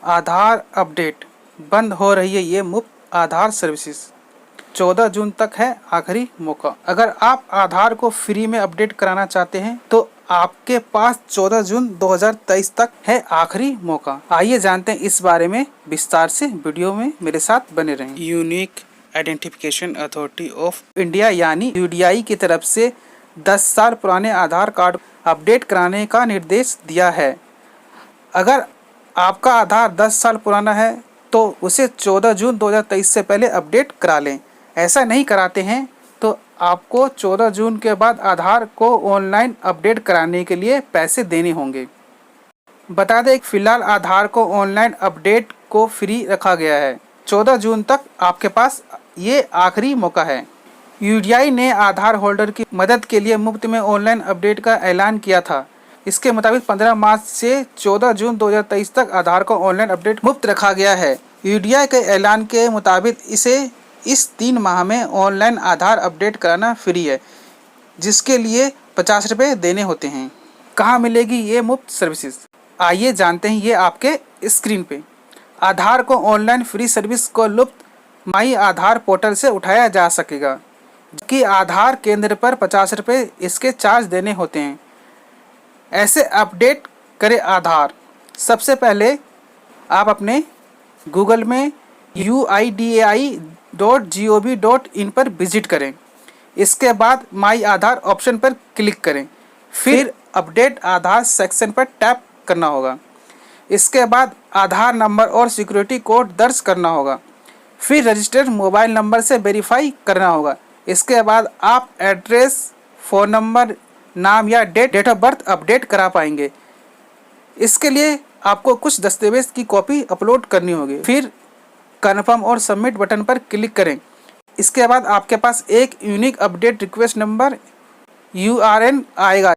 आधार update बंद हो रही है ये मुफ्त आधार सर्विसेज। 14 जून तक है आखिरी मौका। अगर आप आधार को फ्री में अपडेट कराना चाहते हैं तो आपके पास 14 जून 2023 तक है आखिरी मौका। आइए जानते हैं इस बारे में विस्तार से, वीडियो में मेरे साथ बने रहें। Unique identification authority of India यानी यूडीआई की तरफ से 10 साल पुराने आधार कार्ड अपडेट कराने का निर्देश दिया है। अगर आपका आधार 10 साल पुराना है तो उसे 14 जून 2023 से पहले अपडेट करा लें। ऐसा नहीं कराते हैं तो आपको 14 जून के बाद आधार को ऑनलाइन अपडेट कराने के लिए पैसे देने होंगे। बता दें फिलहाल आधार को ऑनलाइन अपडेट को फ्री रखा गया है। 14 जून तक आपके पास ये आखिरी मौका है। यूडीआई ने आधार होल्डर की मदद के लिए मुफ्त में ऑनलाइन अपडेट का ऐलान किया था। इसके मुताबिक 15 मार्च से 14 जून 2023 तक आधार को ऑनलाइन अपडेट मुफ्त रखा गया है। यूडीआई के ऐलान के मुताबिक इस 3 माह में ऑनलाइन आधार अपडेट कराना फ्री है, जिसके लिए 50 रुपये देने होते हैं। कहाँ मिलेगी ये मुफ्त सर्विसेज? आइए जानते हैं ये आपके स्क्रीन पे। आधार को ऑनलाइन फ्री सर्विस को लुफ्त माई आधार पोर्टल से उठाया जा सकेगा, जबकि आधार केंद्र पर 50 रुपये इसके चार्ज देने होते हैं। ऐसे अपडेट करें आधार। सबसे पहले आप अपने गूगल में uidai.gov.in पर विजिट करें। इसके बाद माई आधार ऑप्शन पर क्लिक करें, फिर अपडेट आधार सेक्शन पर टैप करना होगा। इसके बाद आधार नंबर और सिक्योरिटी कोड दर्ज करना होगा, फिर रजिस्टर्ड मोबाइल नंबर से वेरीफाई करना होगा। इसके बाद आप एड्रेस, फ़ोन नंबर, नाम या डेट ऑफ बर्थ अपडेट करा पाएंगे। इसके लिए आपको कुछ दस्तावेज की कॉपी अपलोड करनी होगी। फिर कन्फर्म और सबमिट बटन पर क्लिक करें। इसके बाद आपके पास एक unique update request number URN आएगा,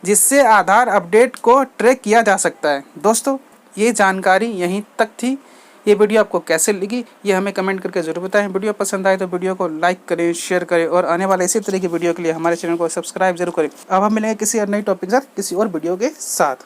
जिससे आधार अपडेट को ट्रैक किया जा सकता है। दोस्तों, ये जानकारी यहीं तक थी। ये वीडियो आपको कैसे लगी ये हमें कमेंट करके जरूर बताएं। वीडियो पसंद आए तो वीडियो को लाइक करें, शेयर करें और आने वाले इसी तरह की वीडियो के लिए हमारे चैनल को सब्सक्राइब जरूर करें। अब हम मिलेंगे किसी और नई टॉपिक के साथ, किसी और वीडियो के साथ।